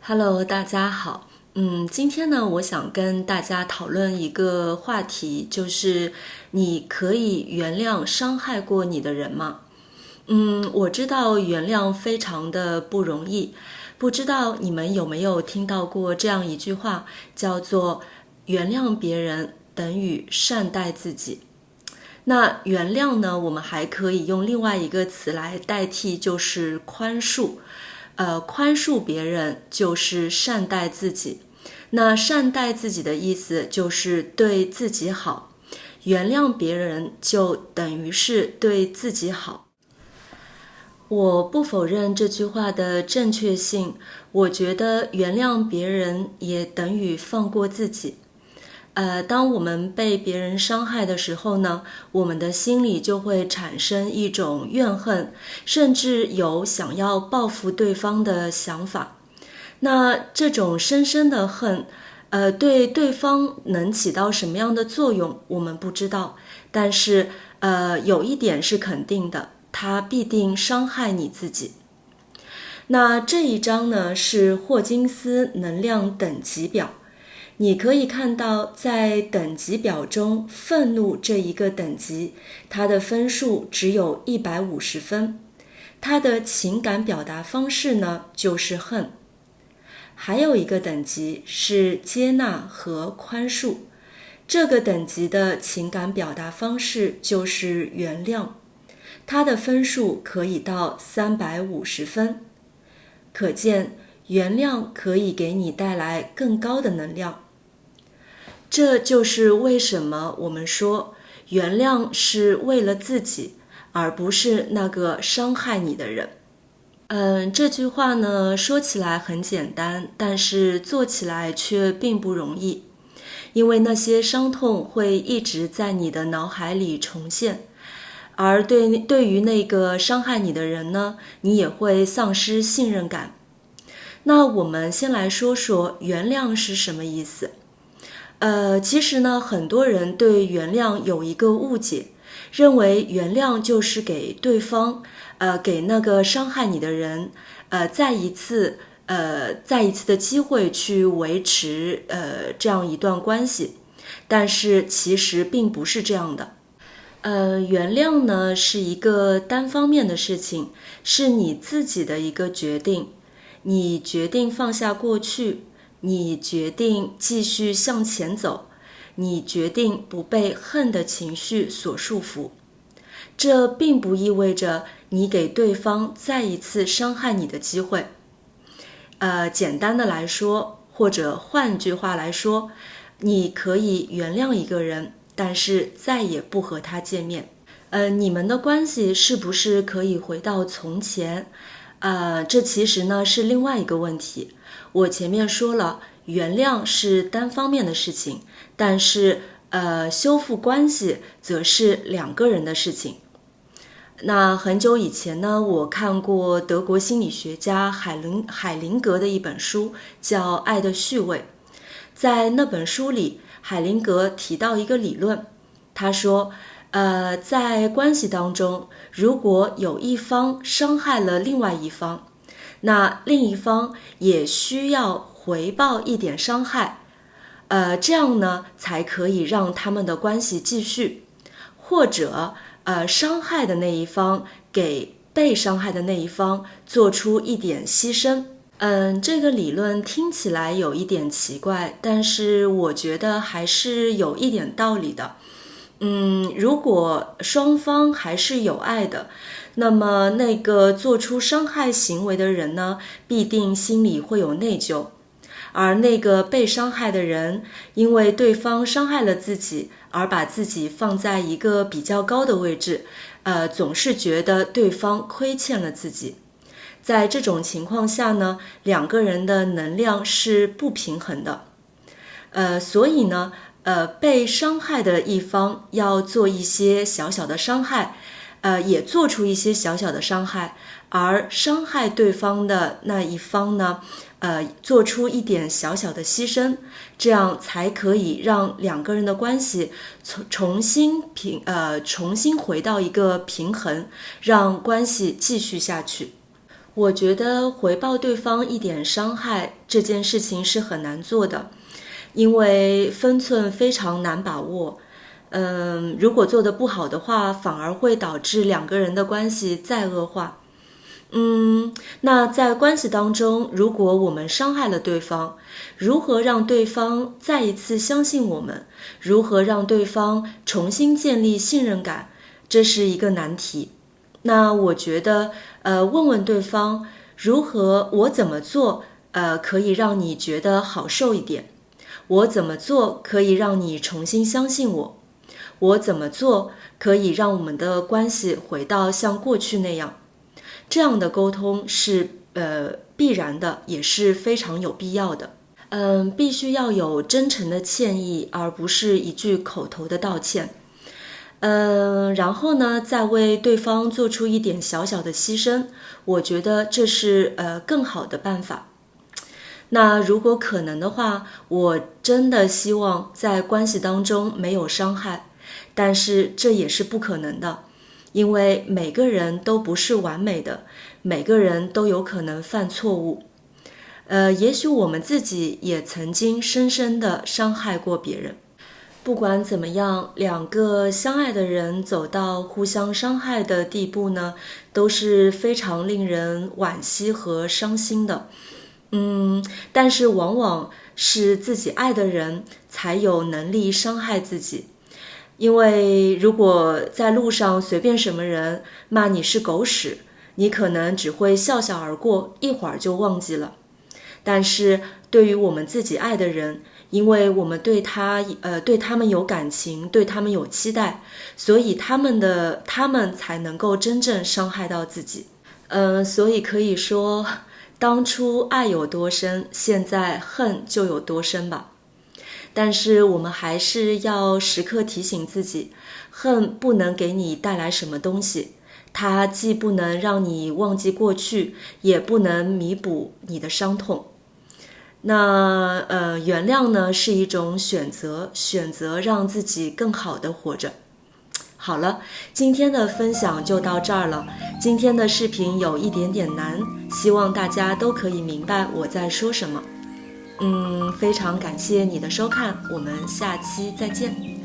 Hello，大家好。今天呢，我想跟大家讨论一个话题，就是你可以原谅伤害过你的人吗？我知道原谅非常的不容易，不知道你们有没有听到过这样一句话，叫做原谅别人等于善待自己。那原谅呢，我们还可以用另外一个词来代替，就是宽恕。宽恕别人就是善待自己。那善待自己的意思就是对自己好，原谅别人就等于是对自己好。我不否认这句话的正确性，我觉得原谅别人也等于放过自己。当我们被别人伤害的时候呢，我们的心里就会产生一种怨恨，甚至有想要报复对方的想法。那这种深深的恨，对对方能起到什么样的作用，我们不知道。但是，有一点是肯定的，它必定伤害你自己。那这一章呢，是霍金斯能量等级表。你可以看到，在等级表中，愤怒这一个等级，它的分数只有150分。它的情感表达方式呢，就是恨。还有一个等级是接纳和宽恕，这个等级的情感表达方式就是原谅。它的分数可以到350分。可见，原谅可以给你带来更高的能量。这就是为什么我们说原谅是为了自己，而不是那个伤害你的人。这句话呢，说起来很简单，但是做起来却并不容易，因为那些伤痛会一直在你的脑海里重现，而对于那个伤害你的人呢，你也会丧失信任感。那我们先来说说原谅是什么意思。其实呢，很多人对原谅有一个误解，认为原谅就是给对方，给那个伤害你的人，再一次的机会去维持这样一段关系，但是其实并不是这样的。原谅呢是一个单方面的事情，是你自己的一个决定，你决定放下过去。你决定继续向前走，你决定不被恨的情绪所束缚。这并不意味着你给对方再一次伤害你的机会。简单的来说，或者换句话来说，你可以原谅一个人，但是再也不和他见面。你们的关系是不是可以回到从前？这其实呢是另外一个问题。我前面说了，原谅是单方面的事情，但是修复关系则是两个人的事情。那很久以前呢，我看过德国心理学家海灵格的一本书，叫《爱的序位》。在那本书里，海灵格提到一个理论，他说，在关系当中，如果有一方伤害了另外一方，那另一方也需要回报一点伤害，这样呢才可以让他们的关系继续，或者伤害的那一方给被伤害的那一方做出一点牺牲。这个理论听起来有一点奇怪，但是我觉得还是有一点道理的。如果双方还是有爱的，那么那个做出伤害行为的人呢，必定心里会有内疚，而那个被伤害的人，因为对方伤害了自己，而把自己放在一个比较高的位置，总是觉得对方亏欠了自己。在这种情况下呢，两个人的能量是不平衡的。所以呢，被伤害的一方要做一些小小的伤害，也做出一些小小的伤害，而伤害对方的那一方呢，做出一点小小的牺牲，这样才可以让两个人的关系重新回到一个平衡，让关系继续下去。我觉得回报对方一点伤害，这件事情是很难做的，因为分寸非常难把握。如果做得不好的话，反而会导致两个人的关系再恶化。那在关系当中，如果我们伤害了对方，如何让对方再一次相信我们？如何让对方重新建立信任感？这是一个难题。那我觉得，问问对方我怎么做，可以让你觉得好受一点？我怎么做可以让你重新相信我？我怎么做可以让我们的关系回到像过去那样？这样的沟通是必然的，也是非常有必要的。必须要有真诚的歉意，而不是一句口头的道歉。然后呢，再为对方做出一点小小的牺牲，我觉得这是更好的办法。那如果可能的话，我真的希望在关系当中没有伤害，但是这也是不可能的。因为每个人都不是完美的，每个人都有可能犯错误。也许我们自己也曾经深深地伤害过别人。不管怎么样，两个相爱的人走到互相伤害的地步呢，都是非常令人惋惜和伤心的。但是往往是自己爱的人才有能力伤害自己。因为如果在路上随便什么人骂你是狗屎，你可能只会笑笑而过，一会儿就忘记了。但是对于我们自己爱的人，因为我们对他们有感情，对他们有期待，所以他们才能够真正伤害到自己。所以可以说，当初爱有多深，现在恨就有多深吧。但是我们还是要时刻提醒自己，恨不能给你带来什么东西，它既不能让你忘记过去，也不能弥补你的伤痛。那原谅呢，是一种选择让自己更好的活着。好了，今天的分享就到这儿了。今天的视频有一点点难，希望大家都可以明白我在说什么。非常感谢你的收看，我们下期再见。